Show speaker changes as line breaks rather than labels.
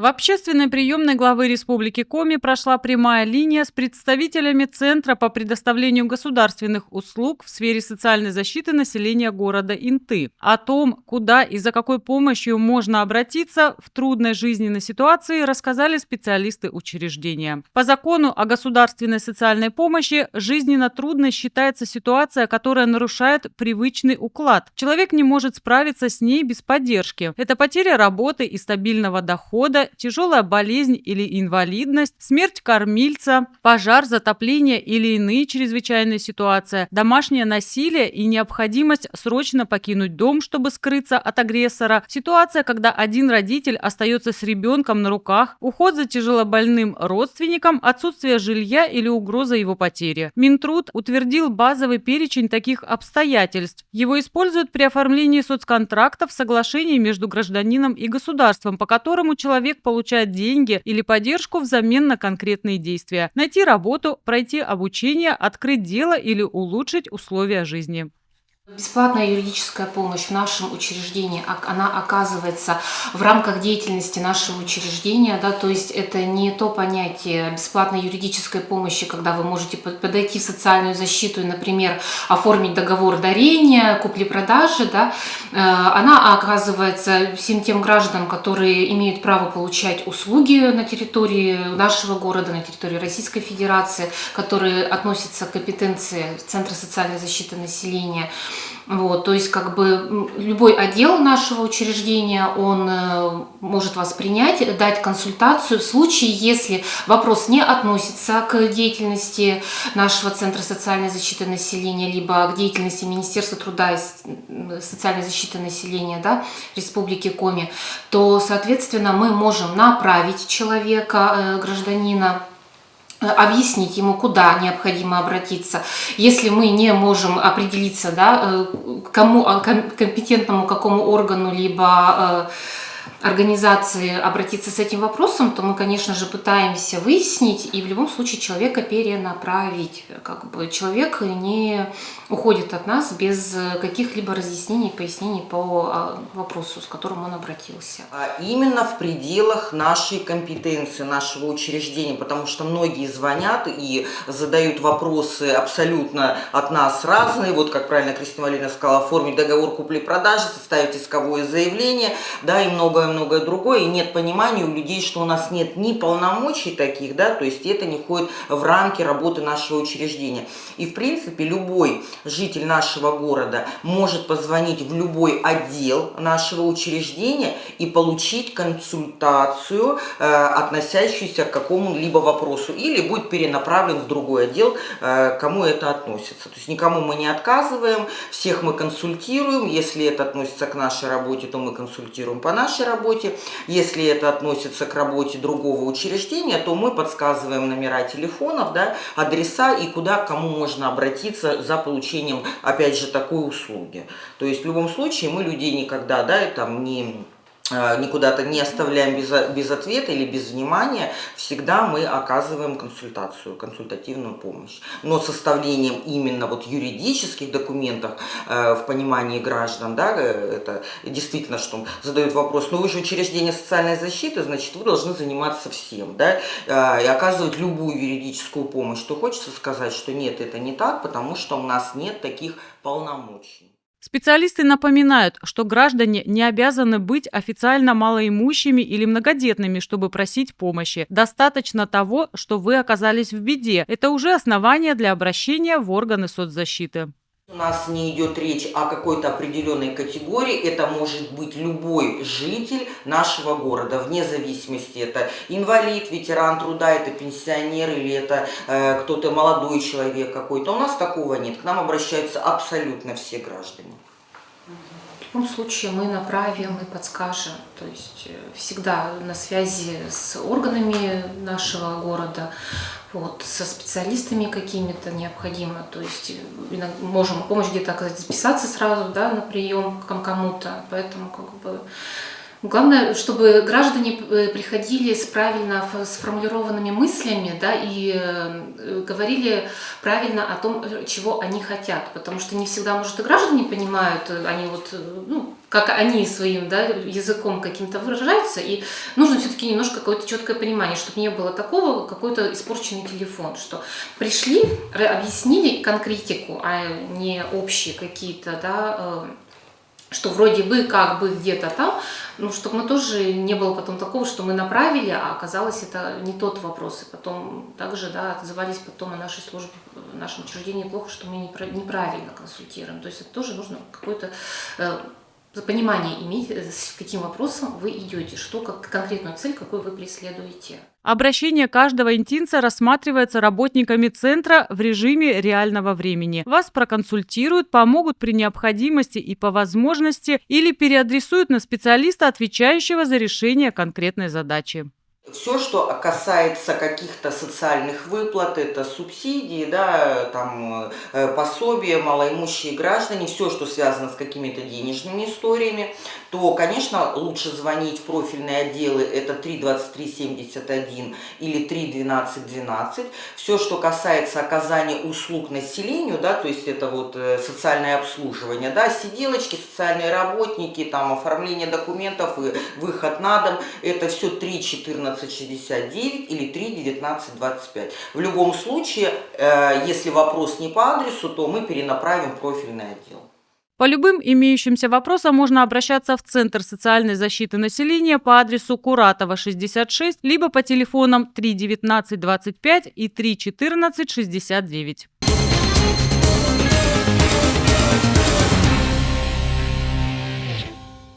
В общественной приемной главы Республики Коми прошла прямая линия с представителями Центра по предоставлению государственных услуг в сфере социальной защиты населения города Инты. О том, куда и за какой помощью можно обратиться в трудной жизненной ситуации, рассказали специалисты учреждения. По закону о государственной социальной помощи жизненно трудной считается ситуация, которая нарушает привычный уклад. Человек не может справиться с ней без поддержки. Это потеря работы и стабильного дохода, тяжелая болезнь или инвалидность, смерть кормильца, пожар, затопление или иные чрезвычайные ситуации, домашнее насилие и необходимость срочно покинуть дом, чтобы скрыться от агрессора, ситуация, когда один родитель остается с ребенком на руках, уход за тяжелобольным родственником, отсутствие жилья или угроза его потери. Минтруд утвердил базовый перечень таких обстоятельств. Его используют при оформлении соцконтрактов, соглашений между гражданином и государством, по которому человек получает деньги или поддержку взамен на конкретные действия. Найти работу, пройти обучение, открыть дело или улучшить условия жизни.
Бесплатная юридическая помощь в нашем учреждении, она оказывается в рамках деятельности нашего учреждения, да, то есть это не то понятие бесплатной юридической помощи, когда вы можете подойти в социальную защиту и, например, оформить договор дарения, купли-продажи, да, она оказывается всем тем гражданам, которые имеют право получать услуги на территории нашего города, на территории Российской Федерации, которые относятся к компетенции Центра социальной защиты населения. Вот, то есть как бы любой отдел нашего учреждения, он может вас принять, дать консультацию в случае, если вопрос не относится к деятельности нашего Центра социальной защиты населения, либо к деятельности Министерства труда и социальной защиты населения, да, Республики Коми, то, соответственно, мы можем направить человека, гражданина, объяснить ему, куда необходимо обратиться. Если мы не можем определиться, да, кому компетентному, какому органу, либо организации обратиться с этим вопросом, то мы, конечно же, пытаемся выяснить и в любом случае человека перенаправить. Как бы человек не уходит от нас без каких-либо разъяснений, пояснений по вопросу, с которым он обратился.
Именно в пределах нашей компетенции, нашего учреждения, потому что многие звонят и задают вопросы абсолютно от нас разные. Вот, как правильно Кристина Валерьевна сказала, оформить договор купли-продажи, составить исковое заявление, да, и многое другое, и нет понимания у людей, что у нас нет ни полномочий таких, да, то есть это не входит в рамки работы нашего учреждения. И в принципе любой житель нашего города может позвонить в любой отдел нашего учреждения и получить консультацию, относящуюся к какому-либо вопросу, или будет перенаправлен в другой отдел, кому это относится. То есть никому мы не отказываем, всех мы консультируем, если это относится к нашей работе, то мы консультируем по нашей работе. Если это относится к работе другого учреждения, то мы подсказываем номера телефонов, да, адреса и куда кому можно обратиться за получением, опять же, такой услуги. То есть в любом случае мы людей никогда, да, там никуда-то не оставляем без ответа или без внимания, всегда мы оказываем консультативную помощь. Но составлением именно вот юридических документов в понимании граждан, да, это действительно, что задают вопрос, ну вы же учреждение социальной защиты, значит вы должны заниматься всем, да, и оказывать любую юридическую помощь. То хочется сказать, что нет, это не так, потому что у нас нет таких полномочий.
Специалисты напоминают, что граждане не обязаны быть официально малоимущими или многодетными, чтобы просить помощи. Достаточно того, что вы оказались в беде. Это уже основание для обращения в органы соцзащиты.
У нас не идет речь о какой-то определенной категории, это может быть любой житель нашего города, вне зависимости, это инвалид, ветеран труда, это пенсионер или это кто-то молодой человек какой-то. У нас такого нет, к нам обращаются абсолютно все граждане.
В любом случае мы направим и подскажем, то есть всегда на связи с органами нашего города, вот, со специалистами какими-то необходимо, то есть можем помощь где-то оказать, записаться сразу, да, на прием к кому-то, поэтому как бы Главное, чтобы граждане приходили с правильно сформулированными мыслями, да, и говорили правильно о том, чего они хотят, потому что не всегда, может, и граждане понимают, они вот, ну, как они своим, да, языком каким-то выражаются, и нужно все-таки немножко какое-то четкое понимание, чтобы не было такого, какой-то испорченный телефон, что пришли, объяснили конкретику, а не общие какие-то, да, что вроде бы, как бы где-то там, ну, чтобы мы тоже не было потом такого, что мы направили, а оказалось это не тот вопрос. И потом также, да, отзывались потом о нашей службе, в нашем учреждении плохо, что мы неправильно консультируем. То есть это тоже нужно какое-то понимание иметь, с каким вопросом вы идете, что как конкретную цель, какую вы преследуете.
Обращение каждого интинца рассматривается работниками центра в режиме реального времени. Вас проконсультируют, помогут при необходимости и по возможности или переадресуют на специалиста, отвечающего за решение конкретной задачи.
Все, что касается каких-то социальных выплат, это субсидии, да, там, пособия, малоимущие граждане, все, что связано с какими-то денежными историями, то, конечно, лучше звонить в профильные отделы, это 32371 или 31212. Все, что касается оказания услуг населению, да, то есть это вот социальное обслуживание, да, сиделочки, социальные работники, там, оформление документов и выход на дом, это все 31469 или 31925. В любом случае, если вопрос не по адресу, то мы перенаправим в профильный отдел.
По любым имеющимся вопросам можно обращаться в Центр социальной защиты населения по адресу Куратова, 66, либо по телефонам 31925 и 31469.